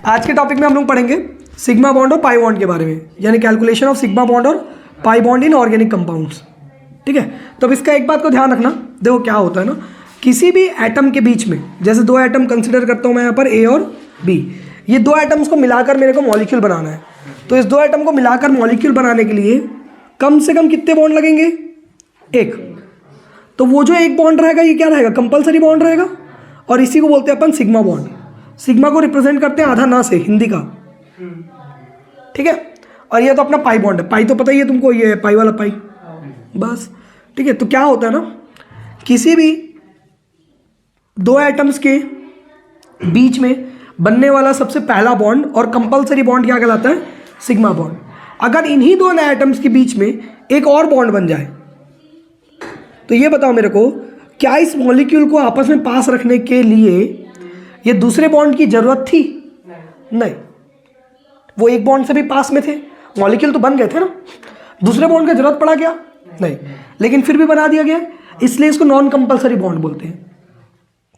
आज के टॉपिक में हम लोग पढ़ेंगे सिग्मा बॉन्ड और पाई बॉन्ड के बारे में, यानी कैलकुलेशन ऑफ सिग्मा बॉन्ड और pi bond in organic compounds. ठीक है, तो अब इसका एक बात को ध्यान रखना, देखो क्या होता है ना, किसी भी एटम के बीच में, जैसे दो एटम कंसिडर करता हूँ मैं यहाँ पर ए और बी, ये दो एटम्स को मिलाकर मेरे को मॉलिक्यूल बनाना है। तो इस दो एटम को मिलाकर मॉलिक्यूल बनाने के लिए कम से कम कितने बॉन्ड लगेंगे? एक। तो वो जो एक बॉन्ड रहेगा ये क्या रहेगा? कंपलसरी बॉन्ड रहेगा, और इसी को बोलते हैं अपन सिग्मा बॉन्ड। सिग्मा को रिप्रेजेंट करते हैं आधा ना से, हिंदी का। ठीक है, और ये तो अपना पाई बॉन्ड है। पाई तो पता ही है तुमको, ये पाई वाला पाई, बस। ठीक है, तो क्या होता है ना, किसी भी दो एटम्स के बीच में बनने वाला सबसे पहला बॉन्ड और कंपलसरी बॉन्ड क्या कहलाता है? Sigma bond. अगर इन्हीं दो एटम्स के बीच में एक और बॉन्ड बन जाए तो ये बताओ मेरे को, क्या इस मॉलिक्यूल को आपस में पास रखने के लिए ये दूसरे बॉन्ड की जरूरत थी? नहीं, वो एक बॉन्ड से भी पास में थे, मॉलिक्यूल तो बन गए थे ना, दूसरे बॉन्ड की जरूरत पड़ा क्या? नहीं, लेकिन फिर भी बना दिया गया, इसलिए इसको नॉन कंपलसरी बॉन्ड बोलते हैं।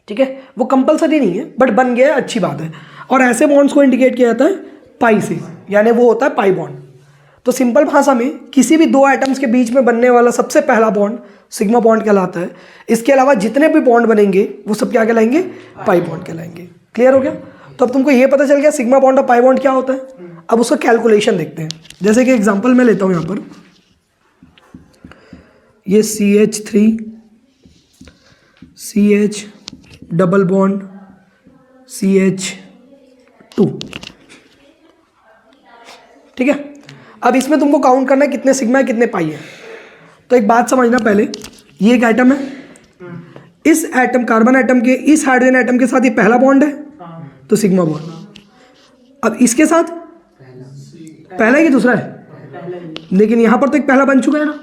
ठीक है, वो कंपलसरी नहीं है बट बन गया, अच्छी बात है। और ऐसे बॉन्ड्स को इंडिकेट किया जाता है पाई से, यानी वो होता है पाई बॉन्ड। तो सिंपल भाषा में किसी भी दो एटम्स के बीच में बनने वाला सबसे पहला बॉन्ड सिग्मा बॉन्ड कहलाता है। इसके अलावा जितने भी बॉन्ड बनेंगे वो सब क्या कहलाएंगे? पाई बॉन्ड कहलाएंगे। क्लियर हो गया? तो अब तुमको ये पता चल गया सिग्मा बॉन्ड और पाई बॉन्ड क्या होता है। अब उसका कैलकुलेशन देखते हैं। जैसे कि एग्जांपल मैं लेता हूँ यहाँ पर, ये CH3 CH double bond CH2। ठीक है, अब इसमें तुमको काउंट करना है कितने सिग्मा है कितने पाई है। तो एक बात समझना, पहले ये एक एटम है, इस एटम कार्बन एटम के इस हाइड्रोजन एटम के साथ ये पहला बॉन्ड है, तो सिग्मा बॉन्ड। अब इसके साथ पहला है कि दूसरा है? लेकिन यहां पर तो एक पहला बन चुका है ना,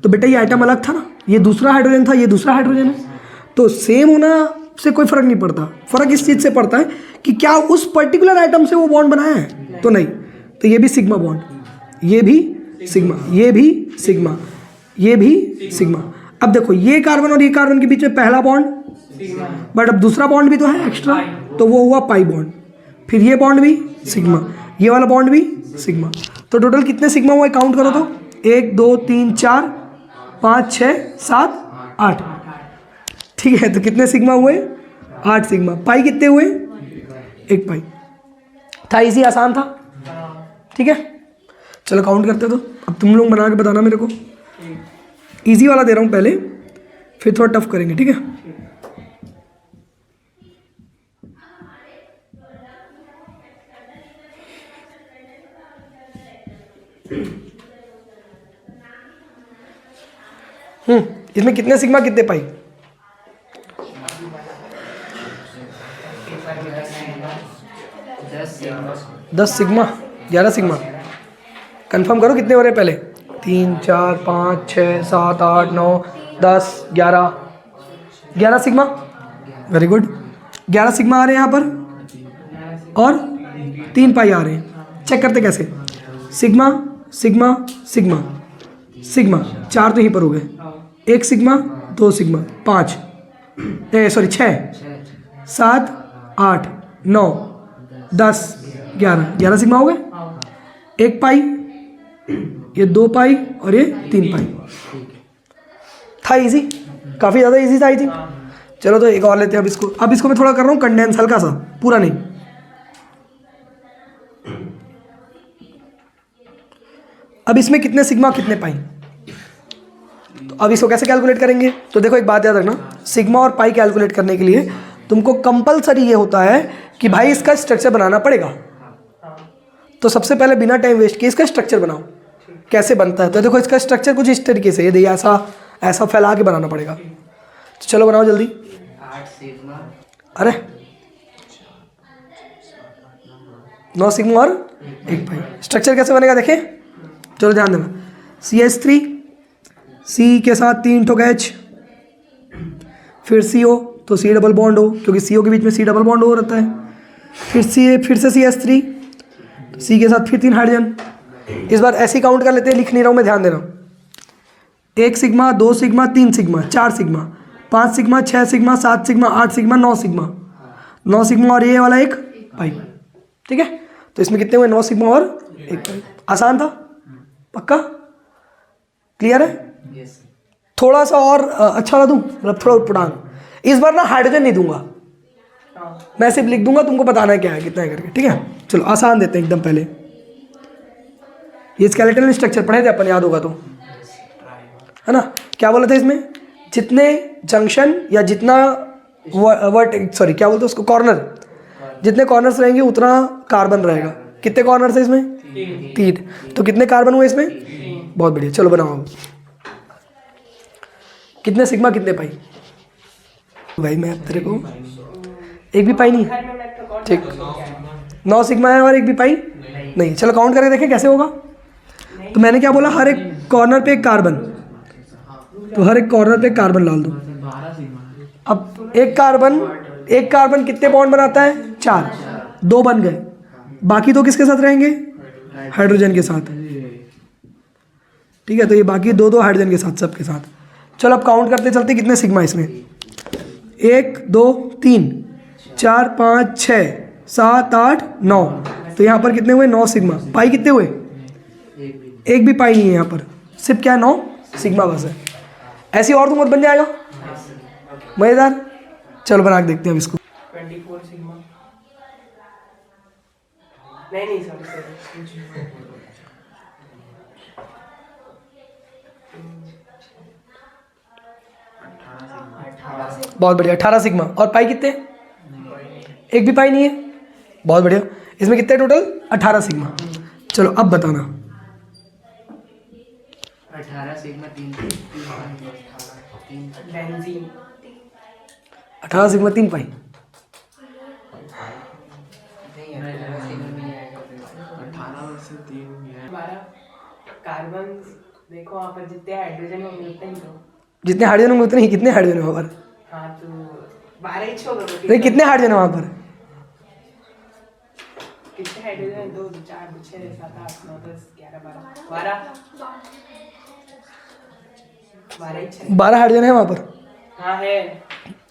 तो बेटा ये आइटम अलग था ना, ये दूसरा हाइड्रोजन था, ये दूसरा हाइड्रोजन है, तो सेम होना से कोई फर्क नहीं पड़ता। फर्क इस चीज से पड़ता है कि क्या उस पर्टिकुलर आइटम से वो बॉन्ड बनाया है, तो नहीं। तो ये भी सिग्मा बॉन्ड, ये भी सिग्मा, ये भी सिग्मा, ये भी सिग्मा। अब देखो ये कार्बन और ये कार्बन के बीच में पहला बॉन्ड, बट अब दूसरा बॉन्ड भी तो है एक्स्ट्रा, तो वो हुआ पाई बॉन्ड। फिर ये बॉन्ड भी सिग्मा, ये वाला बॉन्ड भी सिग्मा। तो टोटल कितने सिग्मा हुए काउंट करो तो? 1 2 3 4 5 6 7 8। ठीक है, तो कितने सिग्मा हुए? 8 सिग्मा। पाई कितने हुए? 1 पाई। था इजी, आसान था। ठीक है, चलो काउंट करते तो। अब तुम लोग बना के बताना मेरे को। इजी वाला दे रहा हूँ पहले, फिर थोड़ा टफ करेंगे। ठीक है, इसमें कितने सिग्मा कितने पाई? 10 सिग्मा 11 सिग्मा। कंफर्म करो कितने हो रहे हैं पहले? 3 4 5 6 7 8 9 10 11 सिग्मा। वेरी गुड, 11 सिग्मा आ रहे हैं यहाँ पर, और 3 पाई आ रहे हैं। चेक करते कैसे? सिग्मा सिग्मा सिग्मा सिग्मा, 4 तो यहीं पर हो गए, 1 सिग्मा 2 सिग्मा 5 6 7 8 9 10 11 सिग्मा हो गए। 1 पाई, ये 2 पाई और ये 3 पाई। था इजी, काफ़ी ज़्यादा इजी था आई थिंक। चलो तो एक और लेते हैं अब इसको। अब इसको मैं थोड़ा कर रहा हूँ कंडेंस, हल्का सा, पूरा नहीं। अब इसमें कितने सिग्मा कितने पाई? तो अब इसको कैसे कैलकुलेट करेंगे? तो देखो एक बात याद रखना, सिग्मा और पाई कैलकुलेट करने के लिए तुमको कंपलसरी ये होता है कि भाई इसका स्ट्रक्चर बनाना पड़ेगा। तो सबसे पहले बिना टाइम वेस्ट किए इसका स्ट्रक्चर बनाओ। कैसे बनता है? तो देखो इसका स्ट्रक्चर कुछ इस तरीके से, ये ऐसा फैला के बनाना पड़ेगा। तो चलो बनाओ जल्दी। अरे 9 सिग्मा और 1 पाई। स्ट्रक्चर कैसे बनेगा देखें, चलो ध्यान देना। CH3 C के साथ 3 ठोक H, फिर CO, तो C डबल बॉन्ड हो, क्योंकि CO के बीच में C डबल बॉन्ड हो रहता है। फिर से CH3, C के साथ फिर 3 हाइड्रोजन। इस बार ऐसे काउंट कर लेते हैं, लिख नहीं रहा हूँ मैं, ध्यान देना। 1 sigma 2 sigma 3 sigma 4 sigma 5 sigma 6 sigma 7 sigma 8 sigma 9 sigma और ये वाला 1 पाई। ठीक है, तो इसमें कितने हुए 9 सिग्मा और 1 पाई। आसान था, पक्का क्लियर है। थोड़ा सा और अच्छा ला दूँ, मतलब थोड़ा उटपटांग। इस बार ना हाइड्रोजन नहीं दूंगा, मैं सिर्फ लिख दूंगा, तुमको बताना है क्या है कितना है करके, ठीक है। चलो आसान देते हैं एकदम। पहले ये स्केलेटल स्ट्रक्चर पढ़े थे अपन, याद होगा तो, है ना। क्या बोला था इसमें, जितने जंक्शन या जितना सॉरी क्या बोलते हैं उसको, कॉर्नर, जितने कॉर्नर्स रहेंगे उतना कार्बन रहेगा। कितने कॉर्नर्स है इसमें, 3। तो कितने कार्बन हुए इसमें, बहुत बढ़िया। चलो बनाओ, कितने सिग्मा कितने पाई। भाई मैं तेरे को एक भी पाई नहीं, ठीक, 9 सिग्मा है और एक भी पाई नहीं। चलो काउंट करके देखें कैसे होगा। तो मैंने क्या बोला, हर एक कॉर्नर पे एक कार्बन, तो हर एक कॉर्नर पे एक कार्बन डाल दो। अब एक कार्बन कितने बॉन्ड बनाता है, 4, 2 बन गए, बाकी 2 किसके साथ रहेंगे, हाइड्रोजन के साथ, ठीक है। तो ये बाकी 2 हाइड्रोजन के साथ, सबके साथ। चलो अब काउंट करते चलते कितने सिग्मा इसमें, 1 2 3 4 5 6 7 8 9। तो यहाँ पर कितने हुए, 9 सिग्मा। पाई कितने हुए, एक भी पाई नहीं है यहाँ पर, सिर्फ क्या है 9 सिग्मा बस है। ऐसी और तो मत बन जाएगा, मजेदार। चलो बना के देखते हैं अब इसको। 24 सिग्मा, नहीं सॉरी, बहुत बढ़िया, 18 सिग्मा। और पाई कितने, एक भी पाई नहीं है, बहुत बढ़िया। इसमें कितने टोटल, 18 सिग्मा। चलो अब बताना, 18 सिग्मा 3 बेंजीन, 18 सिग्मा 3 पाई। कार्बन देखो वहाँ पर जितने हाइड्रोजन होंगे उतने ही, तो जितने हाइड्रोजन होंगे उतने ही, कितने हाइड्रोजन है वहाँ पर, हाँ तो 12 ही छोड़ दो। नहीं कितने हाइड्रोजन है वहाँ पर, कितने हाइड्रोजन, 2 4 6 7 8 9 10 11 12 12 हाइड्रोजन है वहाँ पर। हाँ है,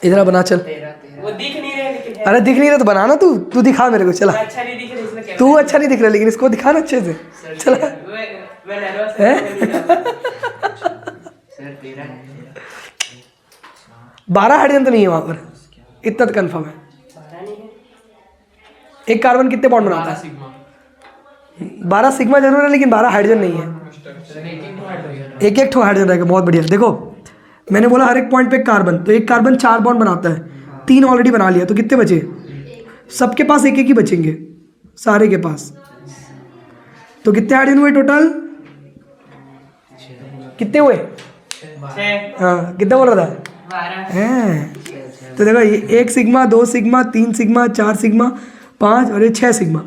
इधर बना चल। वो दिख नहीं रहे लेकिन है। अरे दिख नहीं रहा तो बनाना, तू दिखा मेरे को, चला। अच्छा नहीं दिख रहा इसमें, तू अच्छा नहीं दिख रहा लेकिन इसको दिखाना अच्छे से, चला। मैं नर्वस है। 12 हाइड्रोजन तो नहीं है वहाँ पर, इतना तो कन्फर्म है। 12 नहीं है, एक कार्बन कितने बॉन्ड बनाता है, 12 सिग्मा जरूर है लेकिन 12 हाइड्रोजन नहीं है, एक एक हाइड्रोजन रहेगा। बहुत बढ़िया। देखो मैंने बोला हर एक पॉइंट पे एक कार्बन, तो एक कार्बन 4 बॉन्ड बनाता है, 3 ऑलरेडी बना लिया, तो कितने बचे, सबके पास एक एक ही बचेंगे, सारे के पास। तो कितने हाइड्रोजन हुए टोटल, कितने हुए, हाँ कितना बोल रहा था, 12। तो देखो ये 1 सिग्मा 2 सिग्मा 3 सिग्मा 4 सिग्मा 5 और ये 6 सिग्मा,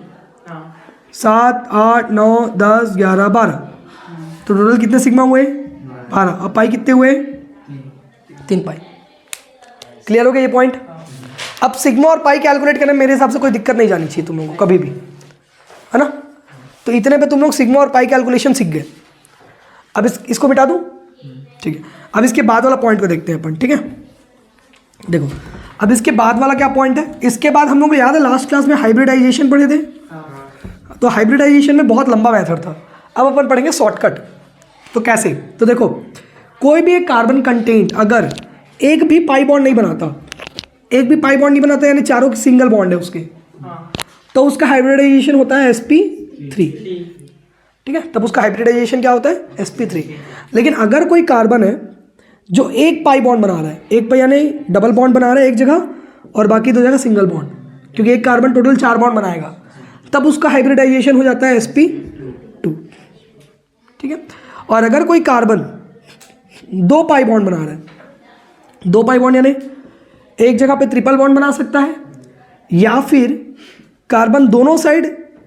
7 8 9 10 11 12। तो टोटल कितने सिग्मा हुए, 12। अब पाई कितने हुए, 3 पाई। क्लियर हो गया ये पॉइंट। अब सिग्मा और पाई कैलकुलेट करने में मेरे हिसाब से कोई दिक्कत नहीं जानी चाहिए तुम लोगों को कभी भी, है ना। तो इतने पे तुम लोग सिग्मा और पाई कैलकुलेशन सीख गए। अब इसको मिटा दूँ, ठीक है। अब इसके बाद वाला पॉइंट को देखते हैं अपन, ठीक है। देखो अब इसके बाद वाला क्या पॉइंट है, इसके बाद हम लोग को याद है लास्ट क्लास में हाइब्रिडाइजेशन पढ़े थे, तो हाइब्रिडाइजेशन में बहुत लंबा मेथड था। अब अपन पढ़ेंगे शॉर्टकट। तो कैसे, तो देखो कोई भी एक कार्बन कंटेंट अगर एक भी पाई बॉन्ड नहीं बनाता, एक भी पाई बॉन्ड नहीं बनाता, यानी चारों की सिंगल बॉन्ड है उसके, तो उसका हाइब्रिडाइजेशन होता है sp3, ठीक है। तब उसका हाइब्रिडाइजेशन क्या होता है, sp3। लेकिन अगर कोई कार्बन है जो एक पाई बॉन्ड बना रहा है, एक पाई यानी डबल बॉन्ड बना रहा है एक जगह और बाकी 2 जगह सिंगल बॉन्ड, क्योंकि एक कार्बन टोटल 4 बॉन्ड बनाएगा, तब उसका हाइब्रिडाइजेशन हो जाता है sp2, ठीक है। और अगर कोई कार्बन 2 पाई बॉन्ड बना रहा है, 2 पाई बॉन्ड यानी एक जगह पे ट्रिपल बॉन्ड बना सकता है, या फिर कार्बन दोनों साइड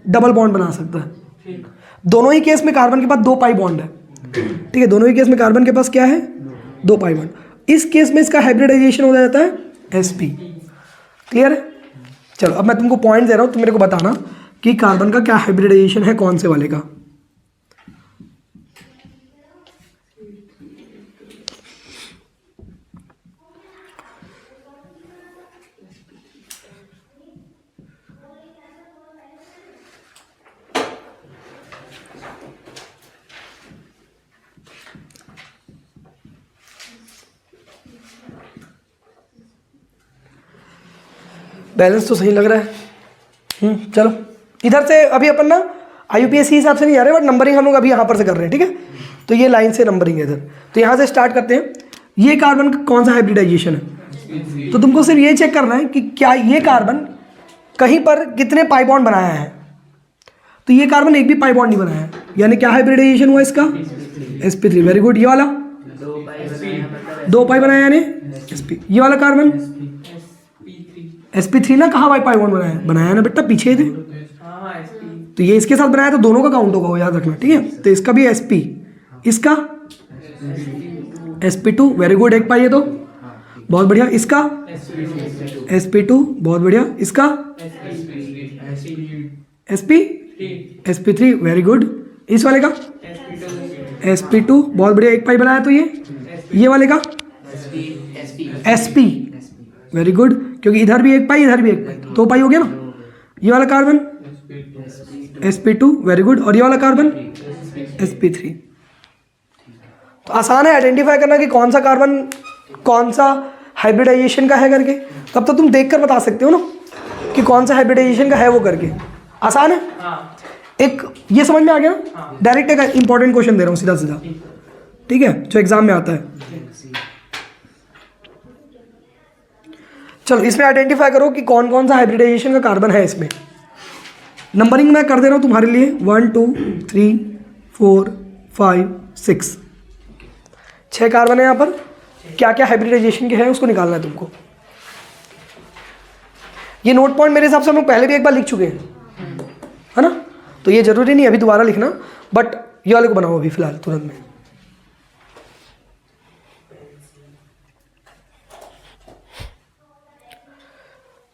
डबल बॉन्ड बना सकता है। दोनों ही केस में कार्बन के पास 2 पाई बॉन्ड है, ठीक है। दोनों ही केस में कार्बन के पास क्या है, 2 पाई बॉन्ड। इस केस में इसका हाइब्रिडाइजेशन हो जाता है sp। क्लियर है। चलो अब मैं तुमको पॉइंट दे रहा हूँ, तुम मेरे को बताना कि कार्बन का क्या हाइब्रिडाइजेशन है, कौन से वाले का। बैलेंस तो सही लग रहा है। चलो इधर से अभी अपन ना IUPAC हिसाब से नहीं जा रहे, बट नंबरिंग हम लोग अभी यहाँ पर से कर रहे हैं, ठीक है। तो ये लाइन से नंबरिंग है इधर, तो यहाँ से स्टार्ट करते हैं। ये कार्बन का कौन सा हाइब्रिडाइजेशन है, तो तुमको सिर्फ ये चेक करना है कि क्या ये कार्बन कहीं पर कितने पाई बॉन्ड बनाया है। तो ये कार्बन एक भी पाई बॉन्ड नहीं बनाया है, यानी क्या हाइब्रिडाइजेशन हुआ इसका, sp3। Very good. ये वाला 2 पाई बनाया यानी sp। ये वाला कार्बन sp3 ना, कहाँ पाई बॉन्ड बनाया है, बनाया ना बेटा, पीछे थे। तो ये इसके साथ बनाया तो दोनों का काउंट होगा, वो याद रखना, ठीक है। तो इसका भी sp, इसका sp2। वेरी गुड, 1 पाई है तो बहुत बढ़िया। इसका sp2, बहुत बढ़िया। इसका sp3, वेरी गुड। इस वाले का sp2, बहुत बढ़िया, 1 पाई बनाया। तो ये वाले का sp, वेरी गुड, क्योंकि इधर भी 1 पाई, इधर भी 1 पाई, 2 पाई हो गया ना। ये वाला कार्बन sp2, वेरी गुड। और ये वाला कार्बन sp3। तो आसान है आइडेंटिफाई करना कि कौन सा कार्बन कौन सा हाइब्रिडाइजेशन का है करके। तब तो तुम देखकर बता सकते हो ना कि कौन सा हाइब्रिडाइजेशन का है वो करके। आसान है। एक ये समझ में आ गया ना। डायरेक्ट एक इंपॉर्टेंट क्वेश्चन दे रहा हूँ सीधा सीधा, ठीक है, जो एग्जाम में आता है। चलो इसमें आइडेंटिफाई करो कि कौन कौन सा हाइब्रिडाइजेशन का कार्बन है इसमें। नंबरिंग मैं कर दे रहा हूँ तुम्हारे लिए, 1 2 3 4 5 6, 6 कार्बन है यहाँ पर। क्या क्या हाइब्रिडाइजेशन के हैं उसको निकालना है तुमको। ये नोट पॉइंट मेरे हिसाब से हम लोग पहले भी एक बार लिख चुके हैं, है ना। तो ये जरूरी नहीं अभी दोबारा लिखना, बट ये वाले को बनाओ अभी फिलहाल तुरंत में।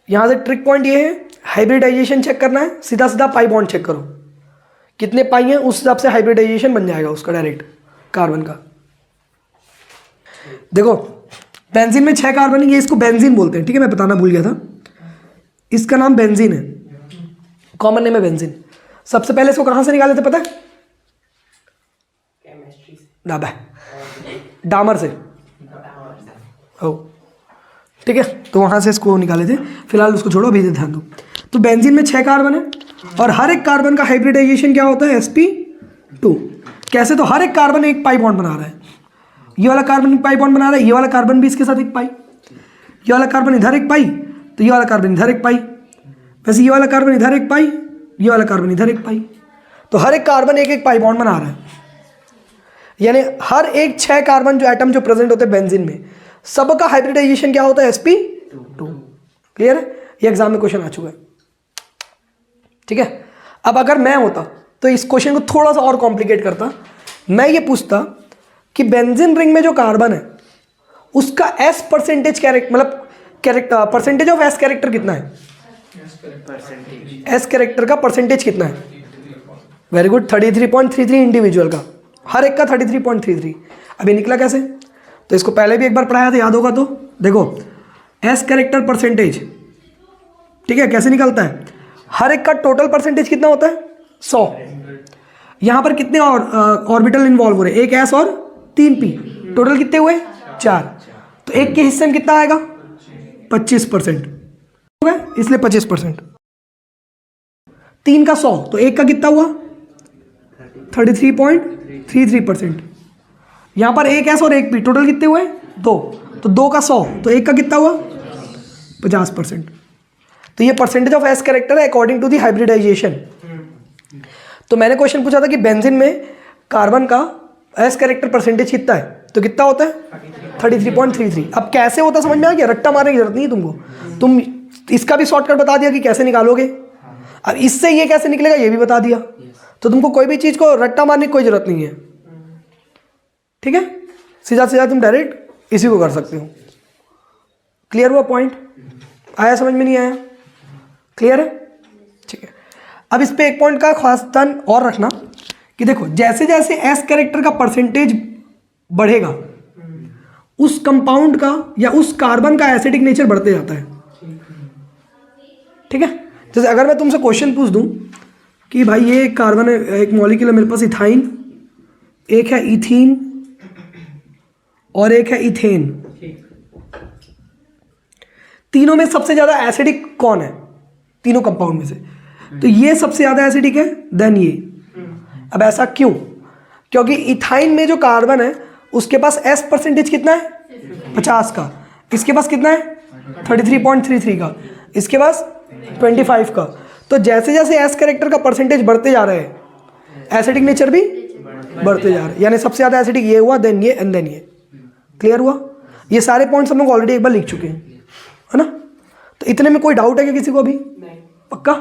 यहाँ से ट्रिक पॉइंट ये है, हाइब्रिडाइजेशन चेक करना है, सीधा सीधा पाई बॉन्ड चेक करो, कितने पाई हैं उस हिसाब से हाइब्रिडाइजेशन बन जाएगा उसका डायरेक्ट कार्बन का। देखो बेंजीन में 6 कार्बन है, ये इसको बेंजीन बोलते हैं, ठीक है, मैं बताना भूल गया था। इसका नाम बेंजीन है, कॉमन नेम है बेंजीन। सबसे पहले इसको कहाँ से निकाले थे पता है? केमिस्ट्री से, डामर से हो, ठीक है। तो वहाँ से इसको निकाले थे, फिलहाल उसको छोड़ो, अभी ध्यान दो। तो बेंजीन में 6 कार्बन है और हर एक कार्बन का हाइब्रिडाइजेशन क्या होता है, sp2। कैसे? तो हर एक कार्बन एक पाई बॉन्ड बना रहा है। ये वाला कार्बन एक पाई बॉन्ड बना रहा है, ये वाला कार्बन भी इसके साथ एक पाई, ये वाला कार्बन इधर एक पाई, तो ये वाला कार्बन इधर एक पाई, वैसे ये वाला कार्बन इधर एक पाई, ये वाला कार्बन इधर एक पाई। तो हर एक कार्बन एक एक पाई बॉन्ड बना रहा है, यानी हर एक 6 कार्बन जो एटम जो प्रेजेंट होते हैं बेंजीन में, सबका हाइब्रिडाइजेशन क्या होता है, sp2। क्लियर है? ये एग्जाम में क्वेश्चन आ चुका है, ठीक है। अब अगर मैं होता तो इस क्वेश्चन को थोड़ा सा और कॉम्प्लिकेट करता। मैं ये पूछता कि बेंजीन रिंग में जो कार्बन है उसका s परसेंटेज कैरेक्टर, मतलब परसेंटेज ऑफ s कैरेक्टर कितना है, s कैरेक्टर का परसेंटेज कितना है। वेरी गुड, 33.33 इंडिविजुअल का, हर एक का 33.33। अभी निकला कैसे? तो इसको पहले भी एक बार पढ़ाया था, याद होगा तो। देखो s कैरेक्टर परसेंटेज, ठीक है, कैसे निकलता है? हर एक का टोटल परसेंटेज कितना होता है, 100। यहाँ पर कितने ऑर्बिटल इन्वॉल्व हो रहे हैं, एक s और 3 p, टोटल कितने हुए, 4। तो एक के हिस्से में कितना आएगा, 25% हो गया, इसलिए 25%। 3 का 100, तो एक का कितना हुआ, 33.33%। यहाँ पर एक s और एक p, टोटल कितने हुए, 2। तो 2 का 100, तो एक का कितना हुआ, 50%। तो ये परसेंटेज ऑफ s कैरेक्टर है अकॉर्डिंग टू दी हाइब्रिडाइजेशन। तो मैंने क्वेश्चन पूछा था कि बेंजीन में कार्बन का s कैरेक्टर परसेंटेज कितना है, तो कितना होता है, 33.33। अब कैसे होता समझ में आ गया? रट्टा मारने की जरूरत नहीं है तुमको, तुम इसका भी शॉर्टकट बता दिया कि कैसे निकालोगे। अब इससे ये कैसे निकलेगा ये भी बता दिया, तो तुमको कोई भी चीज़ को रट्टा मारने की कोई जरूरत नहीं है, ठीक है। सीधा सीधा तुम डायरेक्ट इसी को कर सकते हो। क्लियर हुआ पॉइंट? आया समझ में, नहीं आया? क्लियर है, ठीक है। अब इस पे एक पॉइंट का खास ध्यान और रखना कि देखो जैसे जैसे s कैरेक्टर का परसेंटेज बढ़ेगा उस कंपाउंड का या उस कार्बन का एसिडिक नेचर बढ़ते जाता है, ठीक है। जैसे अगर मैं तुमसे क्वेश्चन पूछ दूं कि भाई ये एक कार्बन है, एक मॉलिक्यूल है मेरे पास इथाइन, एक है इथीन और एक है इथेन। तीनों में सबसे ज़्यादा एसिडिक कौन है तीनों कंपाउंड में से? तो ये सबसे ज़्यादा एसिडिक है, देन ये। अब ऐसा क्यों? क्योंकि इथाइन में जो कार्बन है उसके पास एस परसेंटेज कितना है? 50 का। इसके पास कितना है? 33.33 का। इसके पास 25 का। तो जैसे जैसे एस कैरेक्टर का परसेंटेज बढ़ते जा रहे हैं एसिडिक नेचर भी बढ़ते जा रहे हैं। यानी सबसे ज़्यादा एसिडिक ये हुआ, देन ये, एंड देन ये। क्लियर हुआ? ये सारे पॉइंट्स हम लोग ऑलरेडी एक बार लिख चुके हैं, है ना? तो इतने में कोई डाउट है क्या किसी को अभी? नहीं। पक्का?